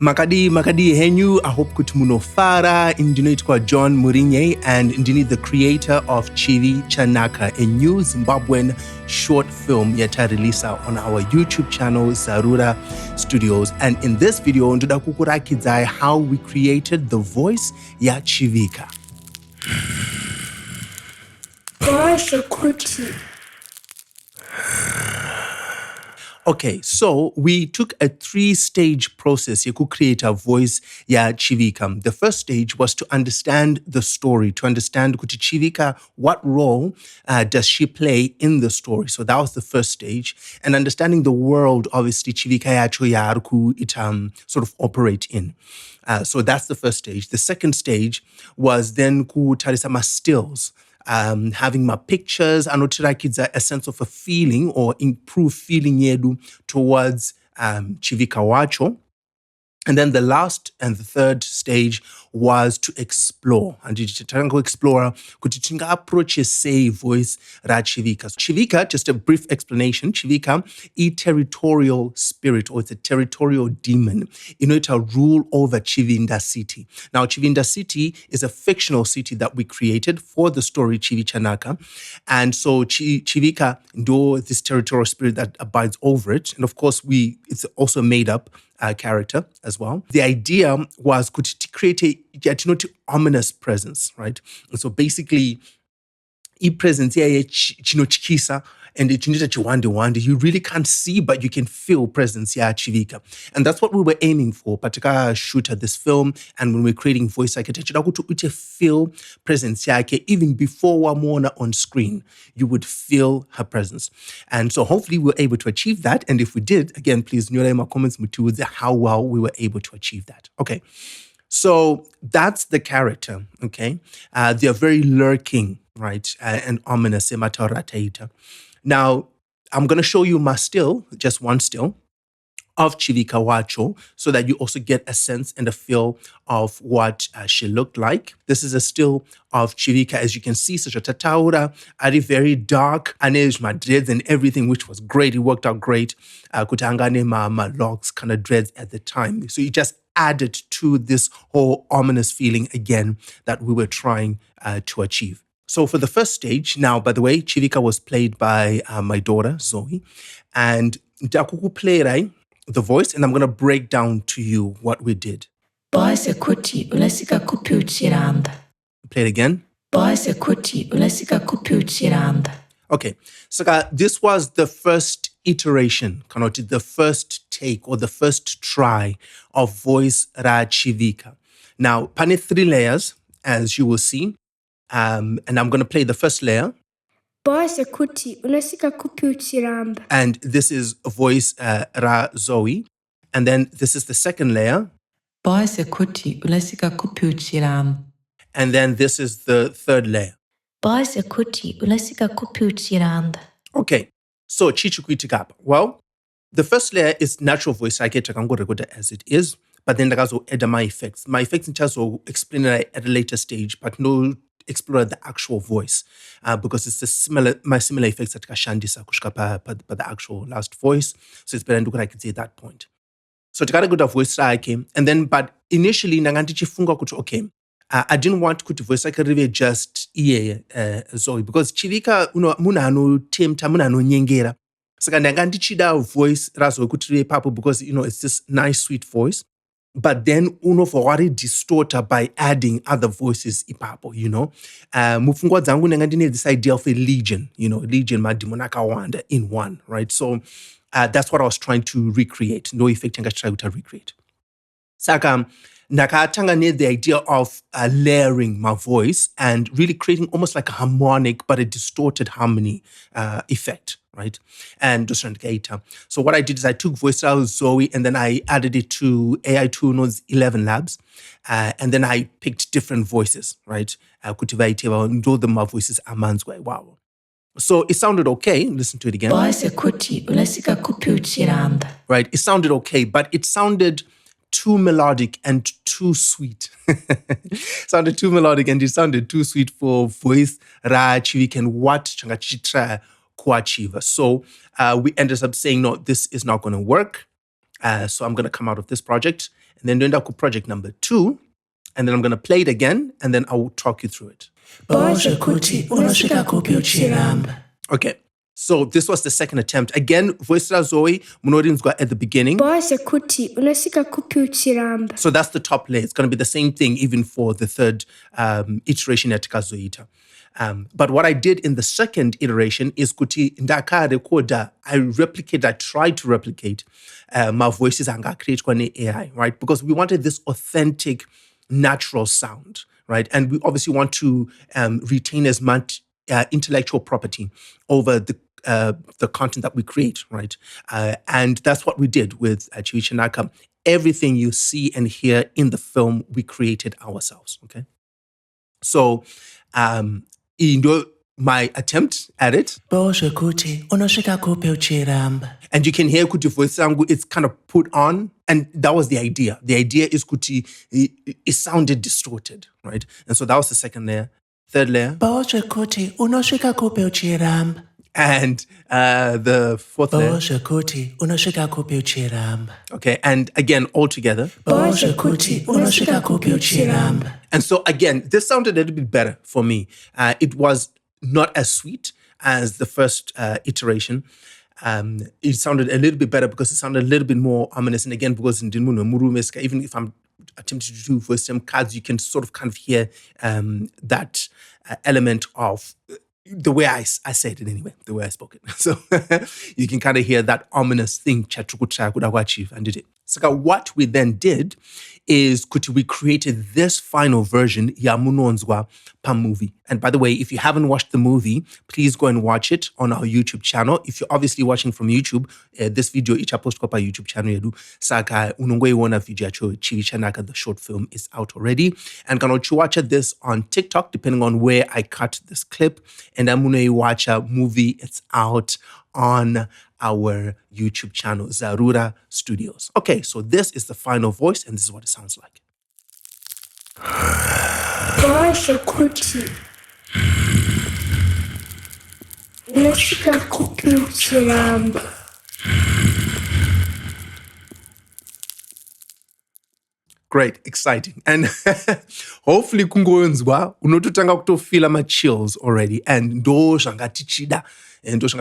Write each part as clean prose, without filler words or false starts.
Makadi henyu, I hope kuti munofara. Ndinoitwa John Murinye and ndini the creator of Chivi Chanaka, a new Zimbabwean short film yatarelisa on our YouTube channel Zarura Studios. And in this video, ndoda kukurakidza how we created the voice ya Chivika. Okay, so we took a 3-stage process to create a voice ya Chivika. The first stage was to understand the story, to understand kuti Chivika, what role does she play in the story? So that was the first stage. And understanding the world, obviously, Chivika yacho yaruku it sort of operate in. So that's the first stage. The second stage was then kutarisa ma stills. Having my pictures, anotirakidza a sense of a feeling or improved feeling yedu towards Chivika wacho. And then the last and the third stage was to explore. And to explore, kuti tinga approach say voice raChivika. Chivika, just a brief explanation, Chivika, a territorial spirit, or it's a territorial demon. It rule over Chivinda city. Now, Chivinda city is a fictional city that we created for the story Chivi Chanaka. And so Chivika, this territorial spirit that abides over it. And of course, it's also made up character as well. The idea was to create a ominous presence, right? And so basically, presence chinochikisa and chiwande. You really can't see, but you can feel presence Chivika. And that's what we were aiming for, particularly shoot at this film. And when we're creating voice, I can feel presence even before Wamona on screen, you would feel her presence. And so hopefully we were able to achieve that. And if we did, again, please note in my comments how well we were able to achieve that. Okay. So that's the character, okay? They are very lurking, right? And ominous. Now, I'm going to show you my still, just one still, of Chivika wacho, so that you also get a sense and a feel of what she looked like. This is a still of Chivika. As you can see, such a tataura, very dark, and my dreads and everything, which was great. It worked out great. Kutangane my locks, kind of dreads at the time. So you just added to this whole ominous feeling again that we were trying to achieve. So for the first stage, now, by the way, Chivika was played by my daughter, Zoe, and Dakuku played the voice, and I'm going to break down to you what we did. Play it again. Okay, so this was the first iteration, the first take or the first try of voice raChivika. Now, pane 3 layers, as you will see, and I'm going to play the first layer. And this is voice ra Zoe. And then this is the second layer. And then this is the third layer. Okay, so chichikuitikapa. Well, the first layer is natural voice. I get as it is, but then I also add my effects. My effects in terms of explain it at a later stage, but no explore the actual voice because it's similar effects that kashandisa kushka pa the actual last voice. So it's better to I can say at that point. So to get a good voice came, and then but initially nangantichifunga kuti okay. I didn't want to voice like a just Zoe because Chivika muna nyengera. So nangantichida voice razo kuti papo because it's this nice sweet voice. But then for what it distorted by adding other voices ipapo, Mufungwa zangu nangandine this idea of a legion, legion madimonaka wanda in one, right? So that's what I was trying to recreate. No effect I try to recreate. Saka nakatanga the idea of layering my voice and really creating almost like a harmonic but a distorted harmony effect. Right? And kugadzira. So what I did is I took voice out of Zoe and then I added it to AI Tuno's 11 Labs. And then I picked different voices, right? And all my voices are manzwe. Wow. So it sounded okay. Listen to it again. Right. It sounded okay, but it sounded too melodic and too sweet. Sounded too melodic and it sounded too sweet for voice raChivika and what changachitra kuachiva. So we ended up saying, no, this is not going to work. So I'm going to come out of this project And then ndoenda ku project number 2, and then I'm going to play it again, and then I will talk you through it. Okay. So this was the second attempt. Again, voice raZoe munorinzwa at the beginning. So that's the top layer. It's going to be the same thing even for the third iteration at Kazoita. But what I did in the second iteration is kuti ndaka recorder. I tried to replicate my voices anga create kwane AI, right? Because we wanted this authentic, natural sound, right? And we obviously want to retain as much intellectual property over the content that we create, right? And that's what we did with Chivi Chanaka. Everything you see and hear in the film, we created ourselves, okay? So, my attempt at it. And you can hear kuti voice yangu, it's kind of put on. And that was the idea. The idea is kuti, it sounded distorted, right? And so that was the second layer. Third layer. And the fourth layer. Okay, and again, all together. And so again, this sounded a little bit better for me. It was not as sweet as the first iteration. It sounded a little bit better because it sounded a little bit more ominous. And again, because in Murumeska, even if I'm attempting to do first time cards, you can sort of kind of hear that element of the way I said it anyway, the way I spoke it. So you can kind of hear that ominous thing. And so what we then did is we created this final version, Yamunonzwa pa movie. And by the way, if you haven't watched the movie, please go and watch it on our YouTube channel. If you're obviously watching from YouTube, this video ichapost kwa YouTube channel yedu. Saka unongoiona video yacho Chivi Chanaka, the short film, is out already. And can you watch this on TikTok, depending on where I cut this clip. And I'm gonna watch a movie. It's out on our YouTube channel, Zarura Studios. Okay, so this is the final voice, and this is what it sounds like. Great, exciting. And hopefully kungoenzwa unototanga kutofila ma chills already. And ndo shangatichida. And that's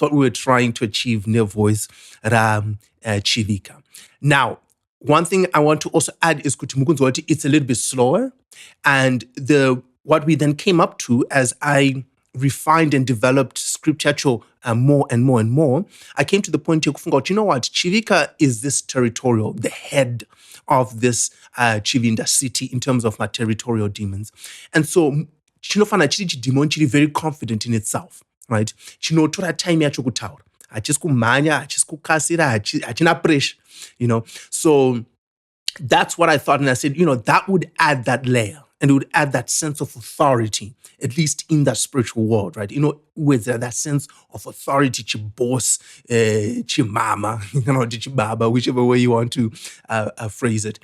what we were trying to achieve near voice Chivika. Now, one thing I want to also add is kuti it's a little bit slower. And what we then came up to as I refined and developed scripture more and more and more, I came to the point you know what, Chivika is this territorial, the head of this Chivinda city in terms of my territorial demons. And so chinofana chiri demon chiri very confident in itself, right? Chinotora time yacho kutaura. Hachisi kumhanya, hachisi kukasira, hachina pressure, So that's what I thought. And I said, that would add that layer. And it would add that sense of authority, at least in that spiritual world, right? With that sense of authority, boss, mama, baba, whichever way you want to phrase it.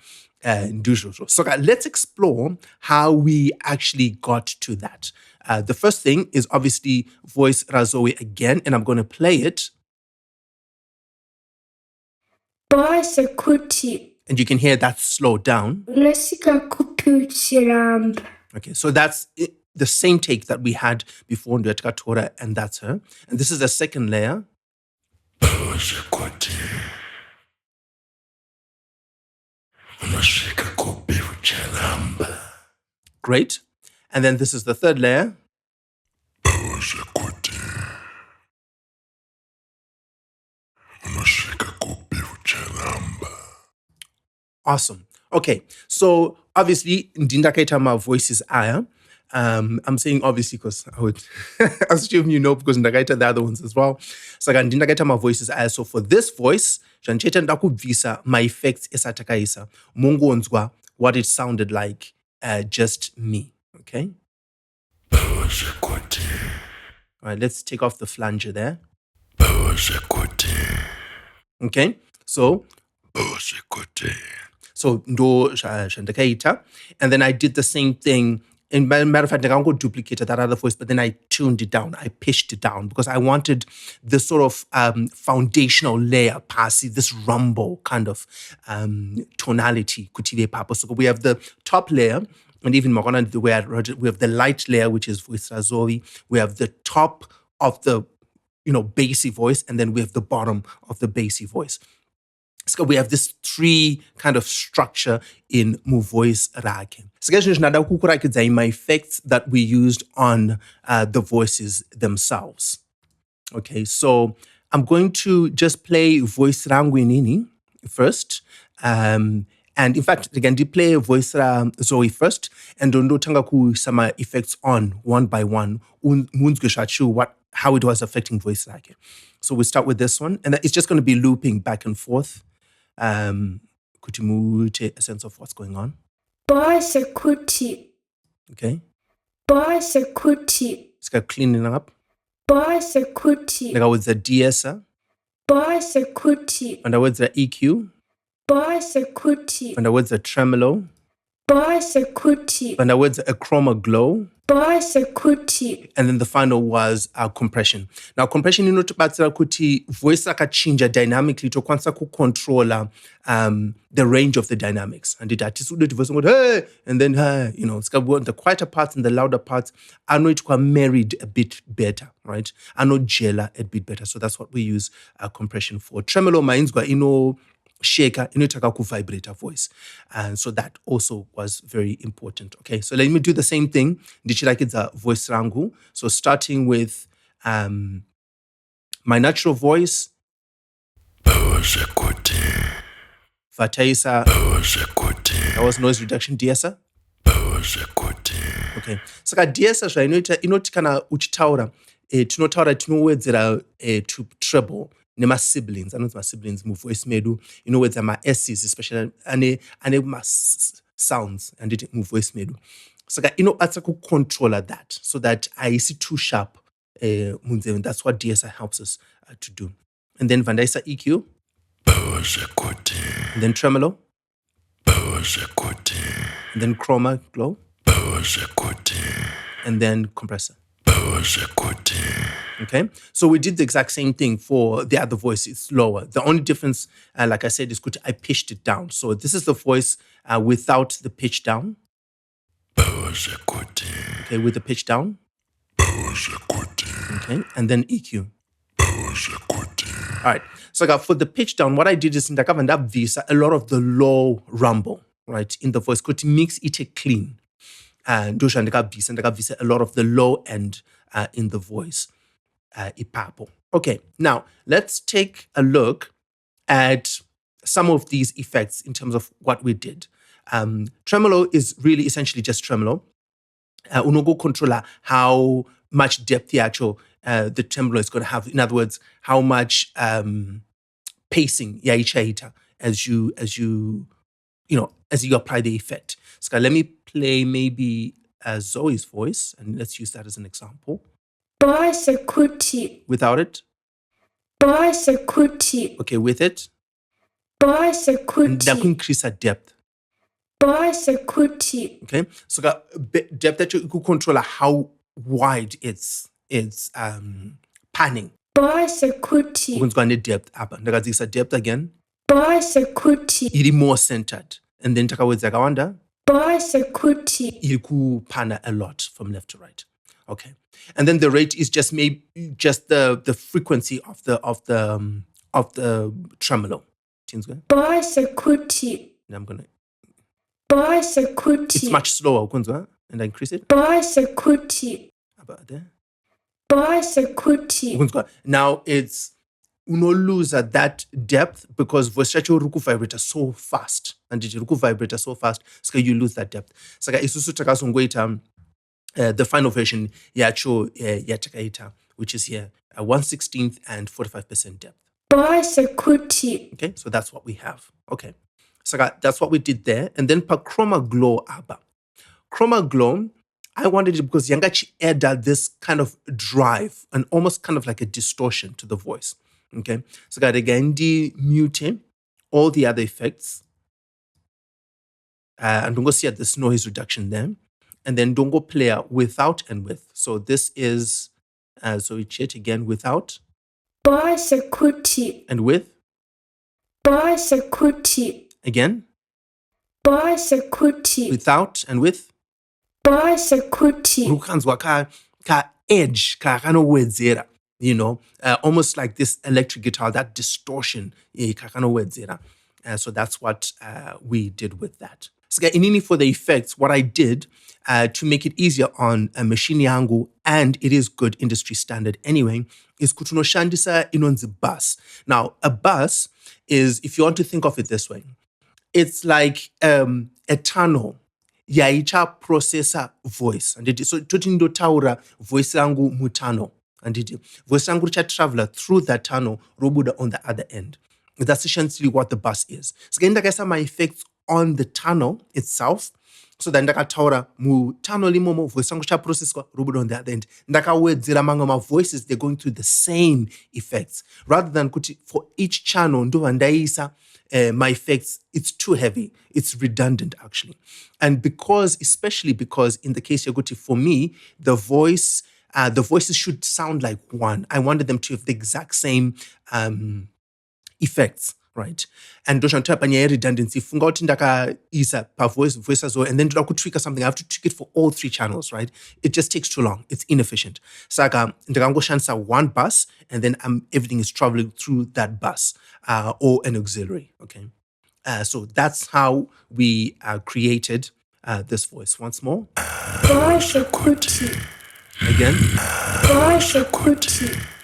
So let's explore how we actually got to that. The first thing is obviously voice raZoe again, and I'm going to play it. And you can hear that slowed down. Okay, so that's the same take that we had before in Tora, and that's her. And this is the second layer. Great. And then this is the third layer. Awesome. Okay, so obviously, ndindakaita my voices aya. I'm saying obviously because I would assume because ndakaita the other ones as well. So ndindakaita my voices aya. So for this voice, jancheta ndakubvisa my effects esatakaisa. Mungonzwa what it sounded like, just me. Okay. All right, let's take off the flanger there. Okay, so ndo shandakaita, and then I did the same thing in matter of fact, I duplicated that other voice, but then I tuned it down. I pitched it down because I wanted this sort of foundational layer, pasi, this rumble kind of tonality. So we have the top layer, and even we have the light layer, which is voice Zoe. We have the top of the bassy voice, and then we have the bottom of the bassy voice. So we have this three kind of structure in Muvoice Rake. So my effects that we used on the voices themselves. Okay, so I'm going to just play voice rangu first. And in fact, again, play voice Zoe first, and don't tanga some effects on one by one. How it was affecting voice Rake. So we start with this one, and it's just going to be looping back and forth. Could you move to a sense of what's going on? Okay. It's got cleaning up. Like I was the DSer. And I was the EQ. And I was the tremolo. And I was a chroma glow. And then the final was compression. Now, compression inotibatsira kuti voice rakachinja dynamically to kwanisa kucontrola the range of the dynamics. And it attitude voice hey, and then it's got the quieter parts and the louder parts. I know it married a bit better, right? I know jela a bit better. So that's what we use compression for. Tremolo means shaker inotaka vibrate a voice, and so that also was very important. Okay, so let me do the same thing. Ndichirakedza voice rangu. So starting with my natural voice. Vataisa. That was noise reduction DSer. Okay, so DSer inoti kana uchitaura tinotaura tinowedzera to treble. Nema siblings, I know my siblings move voice medu, with my S's, especially and my sounds and it move voice medu. So I control that so that I see too sharp. That's what DSI helps us to do. And then Vandaisa EQ. And then tremolo. And then chroma glow. And then compressor. Okay, so we did the exact same thing for the other voice. It's lower. The only difference, like I said, is I pitched it down. So this is the voice without the pitch down. Okay, with the pitch down. Okay, and then EQ. All right, so for the pitch down, what I did is a lot of the low rumble, right, in the voice. Could mix it clean. And a lot of the low end in the voice. Ipapo. Okay, now let's take a look at some of these effects in terms of what we did. Tremolo is really essentially just tremolo. Unogo controller how much depth the tremolo is going to have. In other words, how much pacing as you apply the effect. So let me play maybe Zoe's voice, and let's use that as an example. Without it? Okay, with it? And that can increase her depth. Okay, so depth that you could control how wide it's panning. We're going to depth up. Ndakadzikisa depth again. Iri more centered. And then takawedza kawanda. Iri kupana a lot from left to right. Okay, and then the rate is just the frequency of the tremolo. Seems good. And I'm gonna. It's much slower, and I increase it. About there. Now it's lose that depth because voice ruku vibrator so fast, and ruku vibrator so fast, so you lose that depth. So isusu takasongoita. The final version, takaita, which is here, 1/16 and 45% depth. Okay, so that's what we have. Okay, so that's what we did there. And then per chroma glow abba. Chroma glow, I wanted it because yangachi added this kind of drive and almost kind of like a distortion to the voice. Okay, so again, mute all the other effects. And we're going to see this noise reduction there. and then dongo player without and with. So this is, so it's yet again without. And with. Again. Without and with. Rukanzwa ka edge ka kanowedzera, almost like this electric guitar, that distortion ka kanowedzera. So that's what we did with that. So inini for the effects, what I did to make it easier on a machine yangu, and it is good industry standard anyway, is kutunoshandisa inonzi bus. Now, a bus is, if you want to think of it this way, it's like a tunnel yaicha processor voice. And so totindo taura voice rangu mutano. And voice rangu richa traveler through that tunnel, robuda on the other end. That's essentially what the bus is. So ndakaisa my effects on the tunnel itself. So then ndakataura mu tunnel limomo voice rangu cha processor robuda on the other end. Ndakawedzera manga ma voices, they're going through the same effects. Rather than kuti for each channel ndo vandaisa my effects, it's too heavy. It's redundant, actually. And especially because in the case Yaguti, for me, the voices should sound like one. I wanted them to have the exact same effects, right? And doshantoya redundancy. Funga uti ndakaisa pa voice as well, and then ndoda kutwika something. I have to tweak it for all 3 channels, right? It just takes too long. It's inefficient. Saka ndakangoshandisa one bus, and then everything is traveling through that bus or an auxiliary. Okay, so that's how we created this voice. Once more. Again.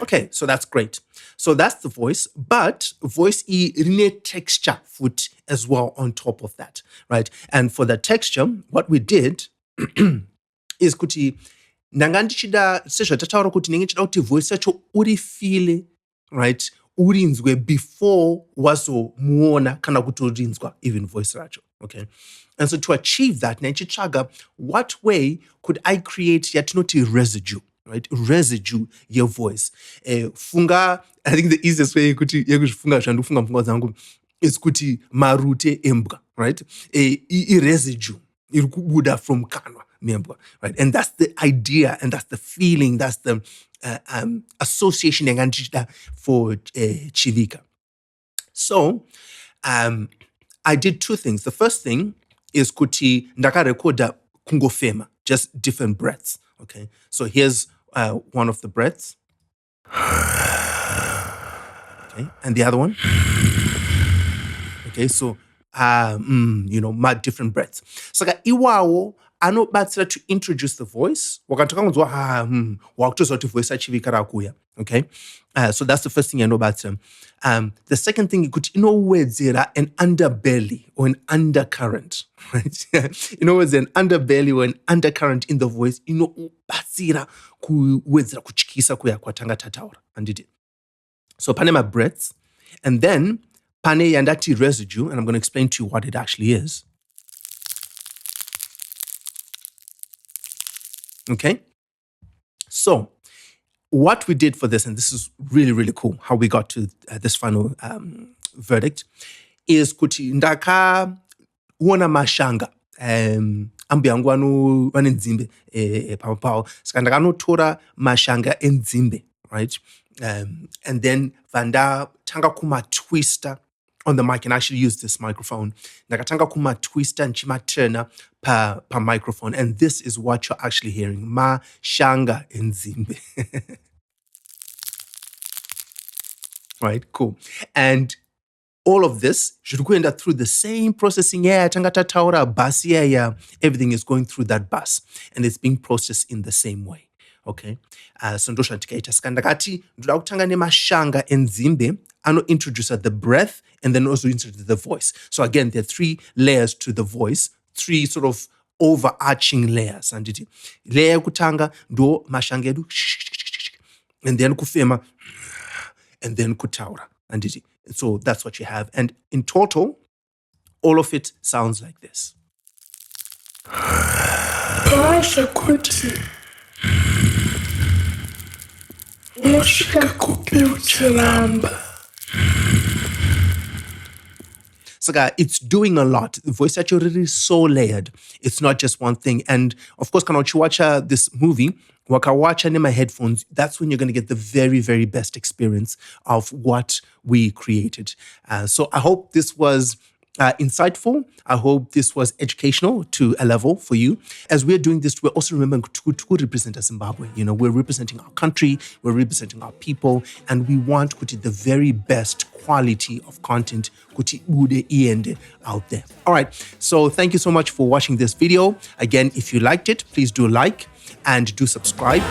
Okay, so that's great. So that's the voice, but voice rine texture foot as well on top of that, right? And for the texture, what we did is kuti nangandichida sezvatataura kuti nenge chida kuti voice yacho urifile, right? Urinzwe before wazomuona kana kutorinzwa even voice racho, okay? And so to achieve that, nandichitsvaga what way could I create yatinoti residue, right? Residue your voice. Funga, I think the easiest way yekuzvifunga zvandofunga mupfungwa dzangu is kuti marute embwa, right? Residue iri kubuda from kanwa membwa, right? And that's the idea, and that's the feeling, that's the association yangandichida for Chivika. So I did 2 things. The first thing is kuti ndakarekoda kungofema, just different breaths. Okay, so here's one of the breaths. Okay, and the other one. Okay, so my different breaths. So iwawo anobatsira to introduce the voice. Wakantakanzwa wakutoza kuti voice yaChivika rakuya. Okay, so that's the first thing anobatsira. The second thing kuti inowedzera an underbelly or an undercurrent, right? Inowedzera an underbelly or an undercurrent in the voice. Inobatsira kuwedzera kutyisa kuya kwatanga tataura. Andidi. So pane my breaths, and then pane yandati residue, and I'm going to explain to you what it actually is. Okay, so what we did for this, and this is really, really cool, how we got to this final verdict, is kuti ndakaona mashanga. Ambi yangu vane nzimbe pawo. Saka ndakanotora mashanga enzimbe, right? And then vanda tanga kuma twister on the mic, and I actually use this microphone. Nakatanga kuma twister and chima turner pa microphone, and this is what you're actually hearing. Ma shanga enzimbe. Right, cool. And all of this should go end through the same processing. Yeah, tangata taura bus. Yeah. Everything is going through that bus, and it's being processed in the same way. Okay, so ndosha tikaita skandakati ndoda kutanga nemashanga enzimbe ano introduce the breath and then also introduce the voice. So again, there are 3 layers to the voice, 3 sort of overarching layers. And layer kutanga ndo mashanga edu, and then kufema, and then kutaura. And so that's what you have. And in total, all of it sounds like this. Saka, it's doing a lot. The voice actor is so layered. It's not just one thing. And of course, kana uchiwacha this movie, wakawacha in my headphones, that's when you're going to get the very, very best experience of what we created. So I hope this was insightful. I hope this was educational to a level for you. As we're doing this, we're also remembering to represent Zimbabwe. You know, we're representing our country, we're representing our people, and we want kuti the very best quality of content kuti bude iende out there. All right. So thank you so much for watching this video. Again, if you liked it, please do like and do subscribe.